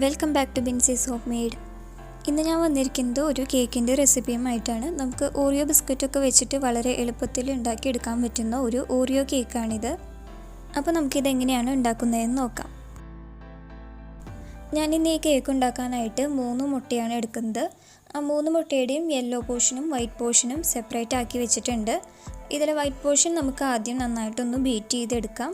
Welcome back to Bincy's Homemade. ഇന്ന് ഞാൻ വന്നിരിക്കുന്നത് ഒരു കേക്കിൻ്റെ റെസിപ്പിയുമായിട്ടാണ്. നമുക്ക് ഓറിയോ ബിസ്ക്കറ്റൊക്കെ വെച്ചിട്ട് വളരെ എളുപ്പത്തിൽ ഉണ്ടാക്കിയെടുക്കാൻ പറ്റുന്ന ഒരു ഓറിയോ കേക്കാണിത്. അപ്പോൾ നമുക്കിതെങ്ങനെയാണ് ഉണ്ടാക്കുന്നതെന്ന് നോക്കാം. ഞാനിന്ന് ഈ കേക്ക് ഉണ്ടാക്കാനായിട്ട് 3 മുട്ടയാണ് എടുക്കുന്നത്. ആ 3 മുട്ടയുടെയും യെല്ലോ പോർഷനും വൈറ്റ് പോർഷനും സെപ്പറേറ്റ് ആക്കി വെച്ചിട്ടുണ്ട്. ഇതിലെ വൈറ്റ് പോർഷൻ നമുക്ക് ആദ്യം നന്നായിട്ടൊന്ന് ബീറ്റ് ചെയ്തെടുക്കാം.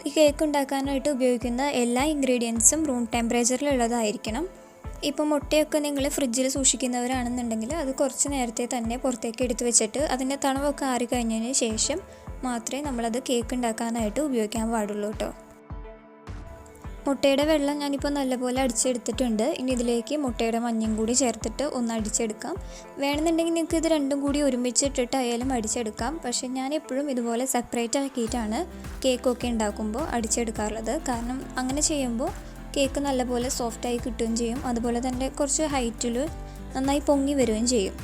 ഈ കേക്ക് ഉണ്ടാക്കാനായിട്ട് ഉപയോഗിക്കുന്ന എല്ലാ ഇൻഗ്രീഡിയൻസും റൂം ടെമ്പറേച്ചറിലുള്ളതായിരിക്കണം. ഇപ്പോൾ മുട്ടയൊക്കെ നിങ്ങൾ ഫ്രിഡ്ജിൽ സൂക്ഷിക്കുന്നവരാണെന്നുണ്ടെങ്കിൽ അത് കുറച്ച് നേരത്തെ തന്നെ പുറത്തേക്ക് എടുത്ത് വെച്ചിട്ട് അതിൻ്റെ തണവൊക്കെ ആറി കഴിഞ്ഞതിന് ശേഷം മാത്രമേ നമ്മളത് കേക്ക് ഉണ്ടാക്കാനായിട്ട് ഉപയോഗിക്കാൻ പാടുള്ളൂ കേട്ടോ. മുട്ടയുടെ വെള്ളം ഞാനിപ്പോൾ നല്ലപോലെ അടിച്ചെടുത്തിട്ടുണ്ട്. ഇനി ഇതിലേക്ക് മുട്ടയുടെ മഞ്ഞയും കൂടി ചേർത്തിട്ട് ഒന്ന് അടിച്ചെടുക്കാം. വേണമെന്നുണ്ടെങ്കിൽ നിങ്ങൾക്ക് ഇത് രണ്ടും കൂടി ഒരുമിച്ചിട്ടിട്ടായാലും അടിച്ചെടുക്കാം. പക്ഷേ ഞാൻ എപ്പോഴും ഇതുപോലെ സെപ്പറേറ്റ് ആക്കിയിട്ടാണ് കേക്കൊക്കെ ഉണ്ടാക്കുമ്പോൾ അടിച്ചെടുക്കാറുള്ളത്. കാരണം അങ്ങനെ ചെയ്യുമ്പോൾ കേക്ക് നല്ലപോലെ സോഫ്റ്റായി കിട്ടുകയും ചെയ്യും. അതുപോലെ തന്നെ കുറച്ച് ഹൈറ്റിൽ നന്നായി പൊങ്ങി വരികയും ചെയ്യും.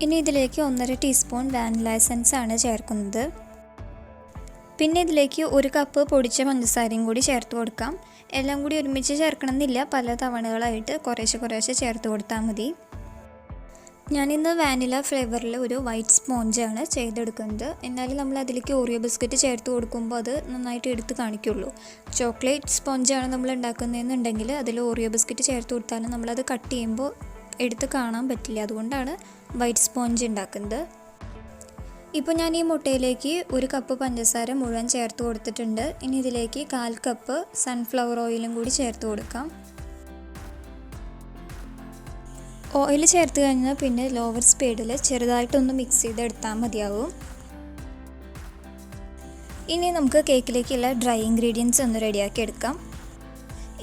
ഇനി ഇതിലേക്ക് 1.5 ടീസ്പൂൺ വാനില എസൻസ് ആണ് ചേർക്കുന്നത്. പിന്നെ ഇതിലേക്ക് 1 കപ്പ് പൊടിച്ച പഞ്ചസാരയും കൂടി ചേർത്ത് കൊടുക്കാം. എല്ലാം കൂടി ഒരുമിച്ച് ചേർക്കണമെന്നില്ല, പല തവണകളായിട്ട് കുറേശ്ശെ ചേർത്ത് കൊടുത്താൽ മതി. ഞാനിന്ന് വാനില ഫ്ലേവറിൽ ഒരു വൈറ്റ് സ്പോഞ്ചാണ് ചെയ്തെടുക്കുന്നത്. എന്നാലും നമ്മൾ അതിലേക്ക് ഓറിയോ ബിസ്ക്കറ്റ് ചേർത്ത് കൊടുക്കുമ്പോൾ അത് നന്നായിട്ട് എടുത്ത് കാണിക്കുള്ളൂ. ചോക്ലേറ്റ് സ്പോഞ്ചാണ് നമ്മൾ ഉണ്ടാക്കുന്നതെന്നുണ്ടെങ്കിൽ അതിൽ ഓറിയോ ബിസ്ക്കറ്റ് ചേർത്ത് കൊടുത്താലും നമ്മളത് കട്ട് ചെയ്യുമ്പോൾ എടുത്ത് കാണാൻ പറ്റില്ല. അതുകൊണ്ടാണ് വൈറ്റ് സ്പോഞ്ച് ഉണ്ടാക്കുന്നത്. ഇപ്പോൾ ഞാൻ ഈ മുട്ടയിലേക്ക് 1 കപ്പ് പഞ്ചസാര മുഴുവൻ ചേർത്ത് കൊടുത്തിട്ടുണ്ട്. ഇനി ഇതിലേക്ക് 1/4 കപ്പ് സൺഫ്ലവർ ഓയിലും കൂടി ചേർത്ത് കൊടുക്കാം. ഓയിൽ ചേർത്ത് കഴിഞ്ഞാൽ പിന്നെ ലോവർ സ്പീഡിൽ ചെറുതായിട്ടൊന്ന് മിക്സ് ചെയ്തെടുത്താൽ മതിയാവും. ഇനി നമുക്ക് കേക്കിലേക്കുള്ള ഡ്രൈ ഇൻഗ്രീഡിയൻസ് ഒന്ന് റെഡിയാക്കി എടുക്കാം.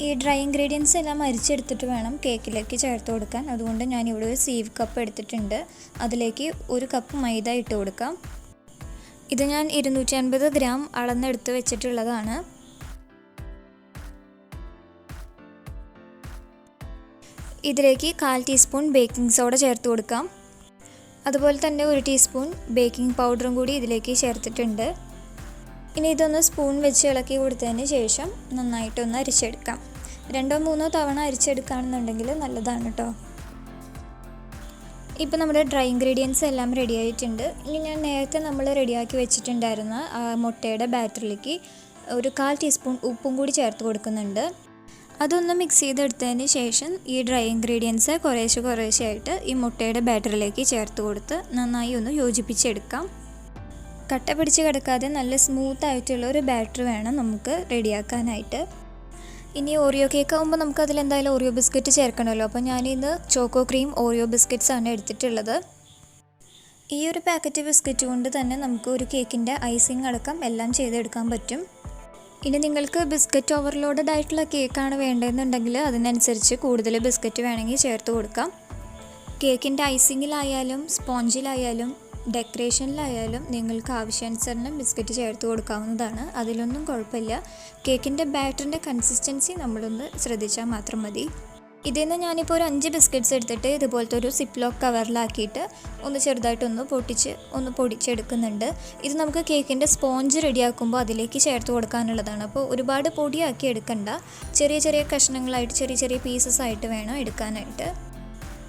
ഈ ഡ്രൈ ഇൻഗ്രീഡിയൻസ് എല്ലാം അരിച്ചെടുത്തിട്ട് വേണം കേക്കിലേക്ക് ചേർത്ത് കൊടുക്കാൻ. അതുകൊണ്ട് ഞാനിവിടെ ഒരു സീവ് കപ്പ് എടുത്തിട്ടുണ്ട്. അതിലേക്ക് 1 കപ്പ് മൈദ ഇട്ട് കൊടുക്കാം. ഇത് ഞാൻ 250 ഗ്രാം അളന്നെടുത്ത് വെച്ചിട്ടുള്ളതാണ്. ഇതിലേക്ക് 1/4 ടീസ്പൂൺ ബേക്കിംഗ് സോഡ ചേർത്ത് കൊടുക്കാം. അതുപോലെ തന്നെ 1 ടീസ്പൂൺ ബേക്കിംഗ് പൗഡറും കൂടി ഇതിലേക്ക് ചേർത്തിട്ടുണ്ട്. ഇനി ഇതൊന്ന് സ്പൂൺ വെച്ച് ഇളക്കി കൊടുത്തതിന് ശേഷം നന്നായിട്ടൊന്ന് അരിച്ചെടുക്കാം. 2-3 തവണ അരിച്ചെടുക്കുകയാണെന്നുണ്ടെങ്കിൽ നല്ലതാണ് കേട്ടോ. ഇപ്പോൾ നമ്മുടെ ഡ്രൈ ഇൻഗ്രീഡിയൻസ് എല്ലാം റെഡി ആയിട്ടുണ്ട്. ഇനി ഞാൻ നേരത്തെ നമ്മൾ റെഡിയാക്കി വെച്ചിട്ടുണ്ടായിരുന്ന മുട്ടയുടെ ബാറ്ററിലേക്ക് ഒരു 1/4 ടീസ്പൂൺ ഉപ്പും കൂടി ചേർത്ത് കൊടുക്കുന്നുണ്ട്. അതൊന്ന് മിക്സ് ചെയ്തെടുത്തതിന് ശേഷം ഈ ഡ്രൈ ഇൻഗ്രീഡിയൻസ് കുറേശ്ശെയായിട്ട് ഈ മുട്ടയുടെ ബാറ്ററിലേക്ക് ചേർത്ത് കൊടുത്ത് നന്നായി ഒന്ന് യോജിപ്പിച്ചെടുക്കാം. കട്ട പിടിച്ച് കിടക്കാതെ നല്ല സ്മൂത്ത് ആയിട്ടുള്ള ഒരു ബാറ്റർ വേണം നമുക്ക് റെഡിയാക്കാനായിട്ട്. ഇനി ഓറിയോ കേക്ക് ആകുമ്പോൾ നമുക്ക് അതിലെന്തായാലും ഓറിയോ ബിസ്ക്കറ്റ് ചേർക്കണമല്ലോ. അപ്പോൾ ഞാനിന്ന് ചോക്കോ ക്രീം ഓറിയോ ബിസ്ക്കറ്റ്സ് ആണ് എടുത്തിട്ടുള്ളത്. ഈ ഒരു പാക്കറ്റ് ബിസ്ക്കറ്റ് കൊണ്ട് തന്നെ നമുക്ക് ഒരു കേക്കിൻ്റെ ഐസിങ് അടക്കം എല്ലാം ചെയ്തെടുക്കാൻ പറ്റും. ഇനി നിങ്ങൾക്ക് ബിസ്ക്കറ്റ് ഓവർലോഡഡ് ആയിട്ടുള്ള കേക്കാണ് വേണ്ടതെന്നുണ്ടെങ്കിൽ അതിനനുസരിച്ച് കൂടുതൽ ബിസ്ക്കറ്റ് വേണമെങ്കിൽ ചേർത്ത് കൊടുക്കാം. കേക്കിൻ്റെ ഐസിങ്ങിലായാലും സ്പോഞ്ചിലായാലും ഡെക്കറേഷനിലായാലും നിങ്ങൾക്ക് ആവശ്യാനുസരണം ബിസ്ക്കറ്റ് ചേർത്ത് കൊടുക്കാവുന്നതാണ്. അതിലൊന്നും കുഴപ്പമില്ല. കേക്കിൻ്റെ ബാറ്ററിൻ്റെ കൺസിസ്റ്റൻസി നമ്മളൊന്ന് ശ്രദ്ധിച്ചാൽ മാത്രം മതി. ഇതിൽ നിന്ന് ഞാനിപ്പോൾ ഒരു 5 ബിസ്ക്കറ്റ്സ് എടുത്തിട്ട് ഇതുപോലത്തെ ഒരു സിപ്ലോക്ക് കവറിലാക്കിയിട്ട് ഒന്ന് ചെറുതായിട്ടൊന്ന് പൊടിച്ചെടുക്കുന്നുണ്ട്. ഇത് നമുക്ക് കേക്കിൻ്റെ സ്പോഞ്ച് റെഡിയാക്കുമ്പോൾ അതിലേക്ക് ചേർത്ത് കൊടുക്കാനുള്ളതാണ്. അപ്പോൾ ഒരുപാട് പൊടിയാക്കി എടുക്കണ്ട, ചെറിയ കഷ്ണങ്ങളായിട്ട് ചെറിയ പീസസ് ആയിട്ട് വേണം എടുക്കാനായിട്ട്.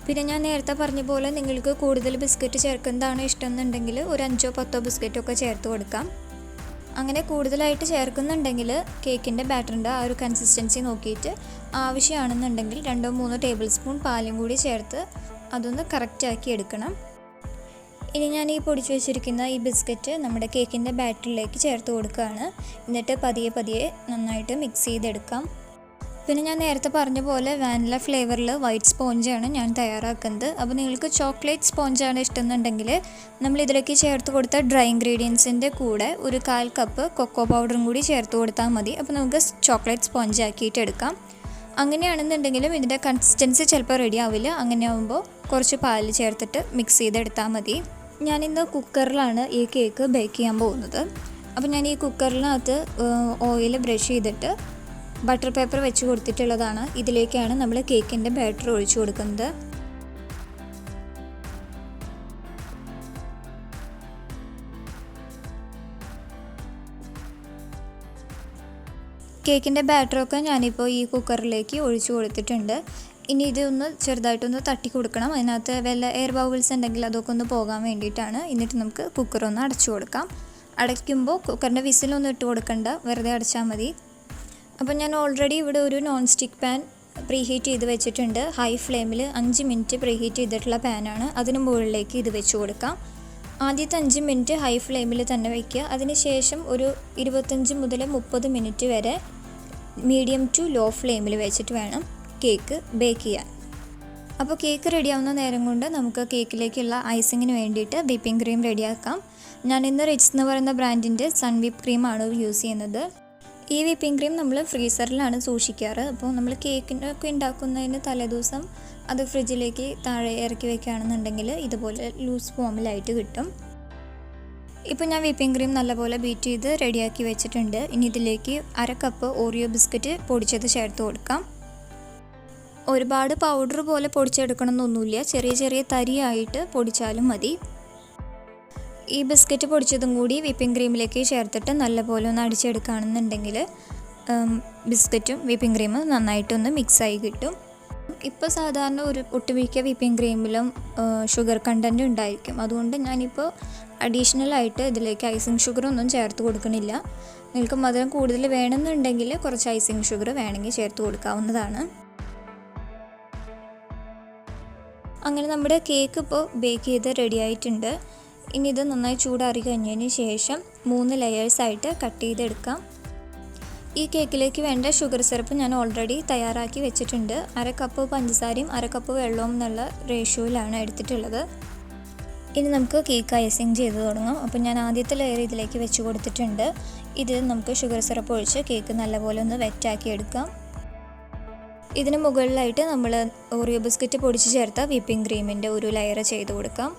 പിന്നെ ഞാൻ നേരത്തെ പറഞ്ഞ പോലെ നിങ്ങൾക്ക് കൂടുതൽ ബിസ്ക്കറ്റ് ചേർക്കുന്നതാണ് ഇഷ്ടം എന്നുണ്ടെങ്കിൽ ഒരു 5-10 ബിസ്ക്കറ്റൊക്കെ ചേർത്ത് കൊടുക്കാം. അങ്ങനെ കൂടുതലായിട്ട് ചേർക്കുന്നുണ്ടെങ്കിൽ കേക്കിൻ്റെ ബാറ്ററിൻ്റെ ആ ഒരു കൺസിസ്റ്റൻസി നോക്കിയിട്ട് ആവശ്യമാണെന്നുണ്ടെങ്കിൽ 2-3 ടേബിൾ സ്പൂൺ പാലും കൂടി ചേർത്ത് അതൊന്ന് കറക്റ്റാക്കി എടുക്കണം. ഇനി ഞാൻ ഈ പൊടിച്ച് വെച്ചിരിക്കുന്ന ഈ ബിസ്ക്കറ്റ് നമ്മുടെ കേക്കിൻ്റെ ബാറ്ററിലേക്ക് ചേർത്ത് കൊടുക്കുകയാണ്. എന്നിട്ട് പതിയെ നന്നായിട്ട് മിക്സ് ചെയ്തെടുക്കാം. പിന്നെ ഞാൻ നേരത്തെ പറഞ്ഞ പോലെ വാനില ഫ്ലേവറിൽ വൈറ്റ് സ്പോഞ്ചാണ് ഞാൻ തയ്യാറാക്കുന്നത്. അപ്പോൾ നിങ്ങൾക്ക് ചോക്ലേറ്റ് സ്പോഞ്ചാണ് ഇഷ്ടമെന്നുണ്ടെങ്കിൽ നമ്മളിതിലേക്ക് ചേർത്ത് കൊടുത്ത ഡ്രൈ ഇൻഗ്രീഡിയൻസിൻ്റെ കൂടെ ഒരു 1/4 കപ്പ് കൊക്കോ പൗഡറും കൂടി ചേർത്ത് കൊടുത്താൽ മതി. അപ്പോൾ നമുക്ക് ചോക്ലേറ്റ് സ്പോഞ്ച് ആക്കിയിട്ട് എടുക്കാം. അങ്ങനെയാണെന്നുണ്ടെങ്കിലും ഇതിൻ്റെ കൺസിസ്റ്റൻസി ചിലപ്പോൾ റെഡി ആവില്ല. അങ്ങനെ ആകുമ്പോൾ കുറച്ച് പാല് ചേർത്തിട്ട് മിക്സ് ചെയ്തെടുത്താൽ മതി. ഞാനിന്ന് കുക്കറിലാണ് ഈ കേക്ക് ബേക്ക് ചെയ്യാൻ പോകുന്നത്. അപ്പോൾ ഞാൻ ഈ കുക്കറിനകത്ത് ഓയിൽ ബ്രഷ് ചെയ്തിട്ട് ബട്ടർ പേപ്പർ വെച്ച് കൊടുത്തിട്ടുള്ളതാണ്. ഇതിലേക്കാണ് നമ്മൾ കേക്കിൻ്റെ ബാറ്റർ ഒഴിച്ചു കൊടുക്കുന്നത്. കേക്കിൻ്റെ ബാറ്ററൊക്കെ ഞാനിപ്പോൾ ഈ കുക്കറിലേക്ക് ഒഴിച്ചു കൊടുത്തിട്ടുണ്ട്. ഇനി ഇതൊന്ന് ചെറുതായിട്ടൊന്ന് തട്ടി കൊടുക്കണം. അതിനകത്ത് വല്ല എയർ ബബിൾസ് ഉണ്ടെങ്കിൽ അതൊക്കെ ഒന്ന് പോകാൻ വേണ്ടിയിട്ടാണ്. എന്നിട്ട് നമുക്ക് കുക്കറൊന്ന് അടച്ചു കൊടുക്കാം. അടയ്ക്കുമ്പോൾ കുക്കറിൻ്റെ വിസിലൊന്നും ഇട്ട് കൊടുക്കണ്ട, വെറുതെ അടച്ചാൽ മതി. അപ്പോൾ ഞാൻ ഓൾറെഡി ഇവിടെ ഒരു നോൺ സ്റ്റിക്ക് പാൻ പ്രീഹീറ്റ് ചെയ്ത് വെച്ചിട്ടുണ്ട്. ഹൈ ഫ്ലെയിമിൽ 5 മിനിറ്റ് പ്രീഹീറ്റ് ചെയ്തിട്ടുള്ള പാനാണ്. അതിന് മുകളിലേക്ക് ഇത് വെച്ച് കൊടുക്കാം. ആദ്യത്തെ 5 മിനിറ്റ് ഹൈ ഫ്ലെയിമിൽ തന്നെ വയ്ക്കുക. അതിനുശേഷം ഒരു 25 മുതൽ 30 മിനിറ്റ് വരെ മീഡിയം ടു ലോ ഫ്ലെയിമിൽ വെച്ചിട്ട് വേണം കേക്ക് ബേക്ക് ചെയ്യാൻ. അപ്പോൾ കേക്ക് റെഡിയാവുന്ന നേരം കൊണ്ട് നമുക്ക് കേക്കിലേക്കുള്ള ഐസിങ്ങിന് വേണ്ടിയിട്ട് വിപ്പിംഗ് ക്രീം റെഡിയാക്കാം. ഞാനിന്ന് റിച്ച് എന്ന് പറയുന്ന ബ്രാൻഡിൻ്റെ സൺ വിപ്പ് ക്രീമാണ് യൂസ് ചെയ്യുന്നത്. ഈ വിപ്പിംഗ് ക്രീം നമ്മൾ ഫ്രീസറിലാണ് സൂക്ഷിക്കാറ്. അപ്പോൾ നമ്മൾ കേക്കിനൊക്കെ ഉണ്ടാക്കുന്നതിന് തലേദിവസം അത് ഫ്രിഡ്ജിലേക്ക് താഴെ ഇറക്കി വയ്ക്കുകയാണെന്നുണ്ടെങ്കിൽ ഇതുപോലെ ലൂസ് ഫോമിലായിട്ട് കിട്ടും. ഇപ്പോൾ ഞാൻ വിപ്പിംഗ് ക്രീം നല്ലപോലെ ബീറ്റ് ചെയ്ത് റെഡിയാക്കി വെച്ചിട്ടുണ്ട്. ഇനി ഇതിലേക്ക് 1/2 കപ്പ് ഓറിയോ ബിസ്ക്കറ്റ് പൊടിച്ചത് ചേർത്ത് കൊടുക്കാം. ഒരുപാട് പൗഡർ പോലെ പൊടിച്ചെടുക്കണമെന്നൊന്നുമില്ല, ചെറിയ ചെറിയ തരിയായിട്ട് പൊടിച്ചാലും മതി. ഈ ബിസ്ക്കറ്റ് പൊടിച്ചതും കൂടി വിപ്പിംഗ് ക്രീമിലേക്ക് ചേർത്തിട്ട് നല്ലപോലെ ഒന്ന് അടിച്ചെടുക്കുകയാണെന്നുണ്ടെങ്കിൽ ബിസ്ക്കറ്റും വിപ്പിംഗ് ക്രീമും നന്നായിട്ടൊന്ന് മിക്സായി കിട്ടും. ഇപ്പോൾ സാധാരണ ഒരു ഒട്ടുമിക്ക വിപ്പിംഗ് ക്രീമിലും ഷുഗർ കണ്ടൻറ്റ് ഉണ്ടായിരിക്കും. അതുകൊണ്ട് ഞാനിപ്പോൾ അഡീഷണലായിട്ട് ഇതിലേക്ക് ഐസിങ് ഷുഗറൊന്നും ചേർത്ത് കൊടുക്കണില്ല. നിങ്ങൾക്ക് മധുരം കൂടുതൽ വേണമെന്നുണ്ടെങ്കിൽ കുറച്ച് ഐസിങ് ഷുഗർ വേണമെങ്കിൽ ചേർത്ത് കൊടുക്കാവുന്നതാണ്. അങ്ങനെ നമ്മുടെ കേക്ക് ഇപ്പോൾ ബേക്ക് ചെയ്ത് റെഡി ആയിട്ടുണ്ട്. ഇനി ഇത് നന്നായി ചൂടാറി കഴിഞ്ഞതിന് ശേഷം 3 ലെയേഴ്സായിട്ട് കട്ട് ചെയ്തെടുക്കാം. ഈ കേക്കിലേക്ക് വേണ്ട ഷുഗർ സിറപ്പ് ഞാൻ ഓൾറെഡി തയ്യാറാക്കി വെച്ചിട്ടുണ്ട്. 1/2 കപ്പ് പഞ്ചസാരയും 1/2 കപ്പ് വെള്ളവും എന്നുള്ള റേഷ്യോയിലാണ് എടുത്തിട്ടുള്ളത്. ഇനി നമുക്ക് കേക്ക് ഐസിങ് ചെയ്ത് തുടങ്ങാം. അപ്പോൾ ഞാൻ ആദ്യത്തെ ലെയർ ഇതിലേക്ക് വെച്ച് കൊടുത്തിട്ടുണ്ട്. ഇതിൽ നമുക്ക് ഷുഗർ സിറപ്പ് ഒഴിച്ച് കേക്ക് നല്ലപോലെ ഒന്ന് വെറ്റാക്കി എടുക്കാം. ഇതിന് മുകളിലായിട്ട് നമ്മൾ ഓറിയോ ബിസ്ക്കറ്റ് പൊടിച്ച് ചേർത്ത വിപ്പിംഗ് ക്രീമിൻ്റെ ഒരു ലെയർ ചെയ്ത് കൊടുക്കാം.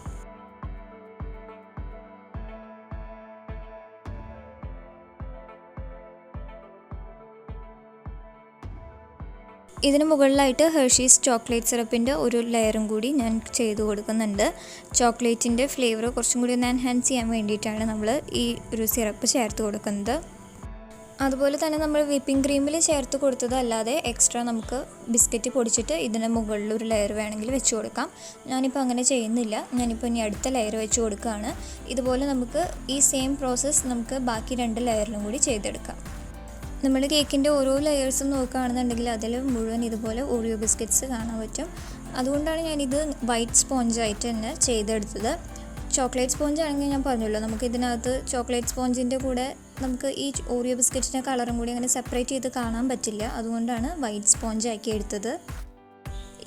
ഇതിന് മുകളിലായിട്ട് ഹെർഷീസ് ചോക്ലേറ്റ് സിറപ്പിൻ്റെ ഒരു ലെയറും കൂടി ഞാൻ ചെയ്ത് കൊടുക്കുന്നുണ്ട്. ചോക്ലേറ്റിൻ്റെ ഫ്ലേവർ കുറച്ചും കൂടി ഒന്ന് എൻഹാൻസ് ചെയ്യാൻ വേണ്ടിയിട്ടാണ് നമ്മൾ ഈ ഒരു സിറപ്പ് ചേർത്ത് കൊടുക്കുന്നത്. അതുപോലെ തന്നെ നമ്മൾ വിപ്പിംഗ് ക്രീമിൽ ചേർത്ത് കൊടുത്തതല്ലാതെ എക്സ്ട്രാ നമുക്ക് ബിസ്ക്കറ്റ് പൊടിച്ചിട്ട് ഇതിന് മുകളിൽ ഒരു ലെയർ വേണമെങ്കിൽ വെച്ച് കൊടുക്കാം. ഞാനിപ്പോൾ അങ്ങനെ ചെയ്യുന്നില്ല. ഞാനിപ്പോൾ ഇനി അടുത്ത ലെയർ വെച്ച് കൊടുക്കുകയാണ്. ഇതുപോലെ നമുക്ക് ഈ സെയിം പ്രോസസ്സ് നമുക്ക് ബാക്കി 2 ലെയറിലും കൂടി ചെയ്തെടുക്കാം. നമ്മൾ കേക്കിൻ്റെ ഓരോ ലെയേഴ്സും നോക്കുകയാണെന്നുണ്ടെങ്കിൽ അതിൽ മുഴുവൻ ഇതുപോലെ ഓറിയോ ബിസ്ക്കറ്റ്സ് കാണാൻ പറ്റും. അതുകൊണ്ടാണ് ഞാനിത് വൈറ്റ് സ്പോഞ്ചായിട്ട് തന്നെ ചെയ്തെടുത്തത്. ചോക്ലേറ്റ് സ്പോഞ്ച് ആണെങ്കിൽ ഞാൻ പറഞ്ഞല്ലോ, നമുക്ക് ഇതിനകത്ത് ചോക്ലേറ്റ് സ്പോഞ്ചിൻ്റെ കൂടെ നമുക്ക് ഈ ഓറിയോ ബിസ്ക്കറ്റിൻ്റെ കളറും കൂടി അങ്ങനെ സെപ്പറേറ്റ് ചെയ്ത് കാണാൻ പറ്റില്ല. അതുകൊണ്ടാണ് വൈറ്റ് സ്പോഞ്ച് ആക്കി എടുത്തത്.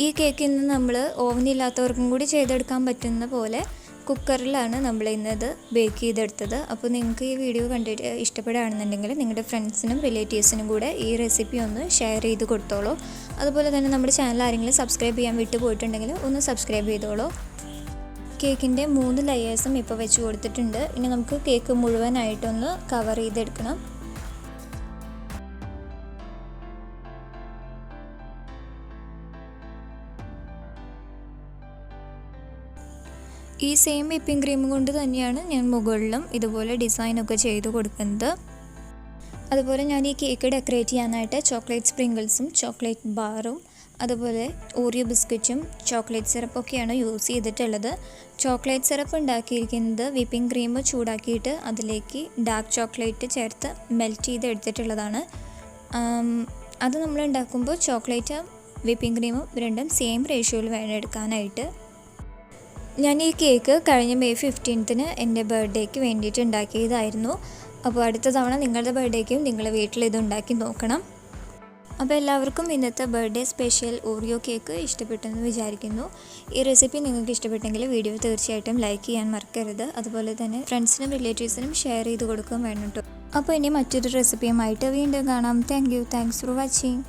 ഈ കേക്കിൽ നിന്ന് നമ്മൾ ഓവനില്ലാത്തവർക്കും കൂടി ചെയ്തെടുക്കാൻ പറ്റുന്ന പോലെ കുക്കറിലാണ് നമ്മൾ ഇന്നത് ബേക്ക് ചെയ്തെടുത്തത്. അപ്പോൾ നിങ്ങൾക്ക് ഈ വീഡിയോ കണ്ടിട്ട് ഇഷ്ടപ്പെടുകയാണെന്നുണ്ടെങ്കിൽ നിങ്ങളുടെ ഫ്രണ്ട്സിനും റിലേറ്റീവ്സിനും കൂടെ ഈ റെസിപ്പി ഒന്ന് ഷെയർ ചെയ്ത് കൊടുത്തോളൂ. അതുപോലെ തന്നെ നമ്മുടെ ചാനൽ ആരെങ്കിലും സബ്സ്ക്രൈബ് ചെയ്യാൻ വിട്ടു പോയിട്ടുണ്ടെങ്കിൽ ഒന്ന് സബ്സ്ക്രൈബ് ചെയ്തോളൂ. കേക്കിൻ്റെ 3 ലെയേഴ്സും ഇപ്പോൾ വെച്ച് കൊടുത്തിട്ടുണ്ട്. ഇനി നമുക്ക് കേക്ക് മുഴുവനായിട്ടൊന്ന് കവർ ചെയ്തെടുക്കണം. ഈ സെയിം വിപ്പിംഗ് ക്രീം കൊണ്ട് തന്നെയാണ് ഞാൻ മുകളിലും ഇതുപോലെ ഡിസൈനൊക്കെ ചെയ്ത് കൊടുക്കുന്നത്. അതുപോലെ ഞാൻ ഈ കേക്ക് ഡെക്കറേറ്റ് ചെയ്യാനായിട്ട് ചോക്ലേറ്റ് സ്പ്രിങ്കിൾസും ചോക്ലേറ്റ് ബാറും അതുപോലെ ഓറിയോ ബിസ്ക്കറ്റും ചോക്ലേറ്റ് സിറപ്പൊക്കെയാണ് യൂസ് ചെയ്തിട്ടുള്ളത്. ചോക്ലേറ്റ് സിറപ്പ് ഉണ്ടാക്കിയിരിക്കുന്നത് വിപ്പിംഗ് ക്രീം ചൂടാക്കിയിട്ട് അതിലേക്ക് ഡാർക്ക് ചോക്ലേറ്റ് ചേർത്ത് മെൽറ്റ് ചെയ്ത് എടുത്തിട്ടുള്ളതാണ്. അത് നമ്മൾ ഉണ്ടാക്കുമ്പോൾ ചോക്ലേറ്റും വിപ്പിംഗ് ക്രീമും രണ്ടും സെയിം റേഷ്യോയിൽ വേണം എടുക്കാനായിട്ട്. ഞാൻ ഈ കേക്ക് കഴിഞ്ഞ മെയ് 15-ന് എൻ്റെ ബർത്ത്ഡേക്ക് വേണ്ടിയിട്ട് ഉണ്ടാക്കിയതായിരുന്നു. അപ്പോൾ അടുത്ത തവണ നിങ്ങളുടെ ബർത്ത്ഡേക്കും നിങ്ങൾ വീട്ടിൽ ഇത് ഉണ്ടാക്കി നോക്കണം. അപ്പോൾ എല്ലാവർക്കും ഇന്നത്തെ ബർത്ത്ഡേ സ്പെഷ്യൽ ഓറിയോ കേക്ക് ഇഷ്ടപ്പെട്ടെന്ന് വിചാരിക്കുന്നു. ഈ റെസിപ്പി നിങ്ങൾക്ക് ഇഷ്ടപ്പെട്ടെങ്കിൽ വീഡിയോ തീർച്ചയായിട്ടും ലൈക്ക് ചെയ്യാൻ മറക്കരുത്. അതുപോലെ തന്നെ ഫ്രണ്ട്സിനും റിലേറ്റീവ്സിനും ഷെയർ ചെയ്ത് കൊടുക്കുകയും വേണം കേട്ടോ. അപ്പോൾ ഇനി മറ്റൊരു റെസിപ്പിയുമായിട്ട് വീണ്ടും കാണാം. Thanks for watching.